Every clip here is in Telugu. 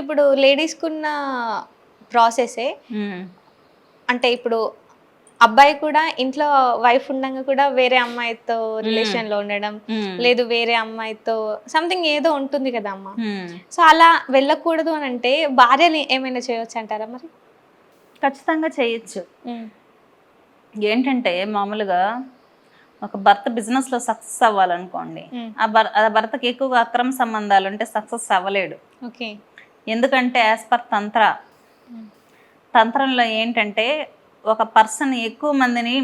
ఇప్పుడు లేడీస్‌కున్న ప్రాసెసే హ్మ్. అంటే ఇప్పుడు అబ్బాయి కూడా ఇంట్లో వైఫ్ ఉండంగా కూడా వేరే అమ్మాయితో హ్మ్. రిలేషన్‌లో ఉండడం, హ్మ్. లేదు వేరే అమ్మాయితో సంథింగ్ ఏదో ఉంటుంది కదా అమ్మ. హ్మ్. సో, అలా వెళ్ళకూడదు అనంటే భార్యని ఏమైనా చేయొచ్చంటారా మరి? ఖచ్చితంగా చేయొచ్చు. హ్మ్. ఏంటంటే మామూలుగా ఒక భర్త బిజినెస్‌లో సక్సెస్ అవ్వాలనుకోండి. హ్మ్. ఆ భర్తకి ఎక్కువగా అక్రమ సంబంధాలుంటే సక్సెస్ అవ్వలేడు. ఓకే. ఎందుకంటే యాస్ పర్ తంత్ర. హ్మ్. తంత్రంలో ఏంటంటే ఒక పర్సన్ ఎక్కువ మందిని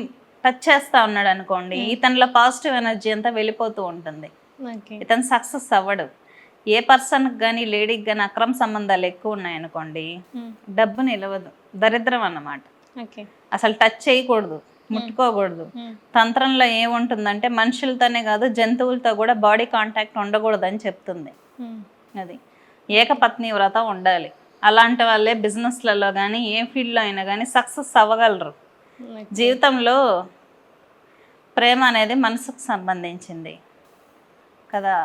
టచ్ చేస్తా ఉన్నాడనుకోండి. హ్మ్. ఇతనిలో పాజిటివ్ ఎనర్జీ అంతా వెళ్ళిపోతూ ఉంటుంది. ఓకే. ఇతను సక్సెస్ అవ్వడు. ఏ పర్సన్‌కి గాని, లేడీకి గాని అక్రమ సంబంధాలు ఎక్కువున్నాయనుకోండి, హ్మ్. డబ్బు నిలవదు. దరిద్రం అన్నమాట. ఓకే. అసలు టచ్ చేయకూడదు. హ్మ్. ముట్టుకోకూడదు. హ్మ్. తంత్రంలో ఏముంటుందంటే మనుషులతోనే కాదు జంతువులతో కూడా బాడీ కాంటాక్ట్ ఉండకూడదని చెప్తుంది. హ్మ్. అది. ఓకే. ఏకపత్ని వ్రతం ఉండాలి. అలాంటి వాళ్ళే బిజినెస్‌లలో గాని, ఏ ఫీల్డ్‌లో అయినా గాని సక్సెస్ అవ్వగలరు. ఓకే. జీవితంలో ప్రేమ అనేది మనసుకు సంబంధించింది కదా!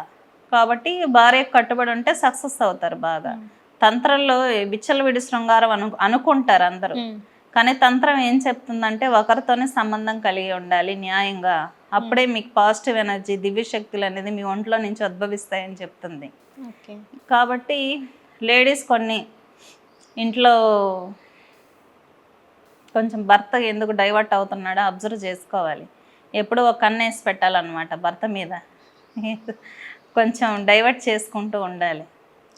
కాబట్టి భార్యకు కట్టుబడి ఉంటే సక్సెస్ అవుతారు బాగా. హ్మ్. తంత్రంలో విచ్చలవిడి శృంగారం అనుకుంటారు అందరూ. హ్మ్. కానీ తంత్రం ఏం చెప్తుందంటే ఒకరితోనే సంబంధం కలిగి ఉండాలి న్యాయంగా. హ్మ్. అప్పుడే మీకు పాజిటివ్ ఎనర్జీ, దివ్య శక్తులనేది మీ ఒంట్లో నుంచి ఉద్భవిస్తాయని చెప్తుంది. ఓకే. కాబట్టి లేడీస్ కొన్ని ఇంట్లో కొంచెం భర్త ఎందుకు డైవర్ట్ అవుతున్నాడో అబ్జర్వ్ చేసుకోవాలి. ఎప్పుడూ ఒక కన్నేసి పెట్టాలన్నమాట భర్త మీద. కొంచెం డైవర్ట్ చేసుకుంటూ ఉండాలి.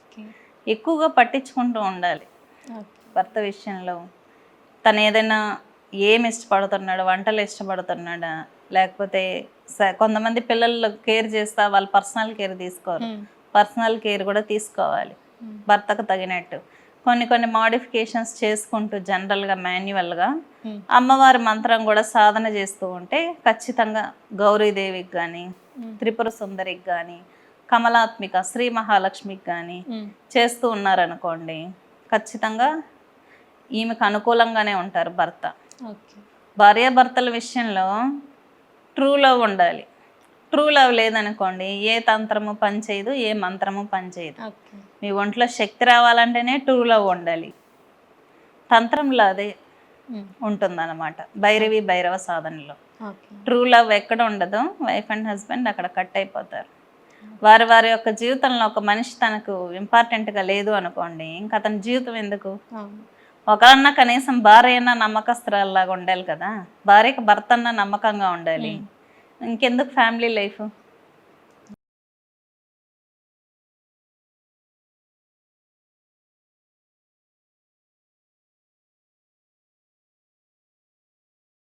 ఓకే. ఎక్కువగా పట్టించుకుంటూ ఉండాలి ఓకే. భర్త విషయంలో. తను ఏదైనా ఏమి ఇష్టపడుతున్నాడు, వంటలు ఇష్టపడుతున్నాడా, లేకపోతే కొంతమంది పిల్లలు కేర్ చేస్తా వాళ్ళ పర్సనల్ కేర్ తీసుకోరు. హ్మ్. పర్సనల్ కేర్ కూడా తీసుకోవాలి హ్మ్. భర్తకు తగినట్టు. కొన్ని కొన్ని మోడిఫికేషన్స్ చేసుకుంటూ జనరల్‌గా మాన్యువల్‌గా హ్మ్. అమ్మవారి మంత్రం కూడా సాధన చేస్తూ ఉంటే ఖచ్చితంగా గౌరీదేవికి గానీ, హ్మ్. త్రిపుర సుందరికి గానీ, కమలాత్మిక శ్రీ మహాలక్ష్మికి గానీ హ్మ్. చేస్తూ ఉన్నారనుకోండి, ఖచ్చితంగా ఈమెకు అనుకూలంగానే ఉంటారు భర్త. ఓకే. భార్యాభర్తల విషయంలో ట్రూ లవ్ ఉండాలి. ట్రూ లవ్ లేదనుకోండి, ఏ తంత్రము పనిచేయదు, ఏ మంత్రము పనిచేయదు. ఓకే. మీ ఒంట్లో శక్తి రావాలంటేనే ట్రూ లవ్ ఉండాలి. తంత్రంలో అదే హ్మ్. ఉంటుందన్నమాట. భైరవి, భైరవ సాధనలో. ఓకే. ట్రూ లవ్ ఎక్కడ ఉండదో వైఫ్ అండ్ హస్బెండ్ అక్కడ కట్ అయిపోతారు. వారి వారి యొక్క జీవితంలో ఒక మనిషి తనకు ఇంపార్టెంట్‌గా లేదు అనుకోండి, ఇంక అతని జీవితం ఎందుకు? అవును. ఒకరన్నా కనీసం భార్య అన్నా నమ్మకస్తురాల్లాగా ఉండాలి కదా! భార్యకి భర్త అన్నా నమ్మకంగా ఉండాలి. హ్మ్. ఇంకెందుకు ఫ్యామిలీ లైఫ్?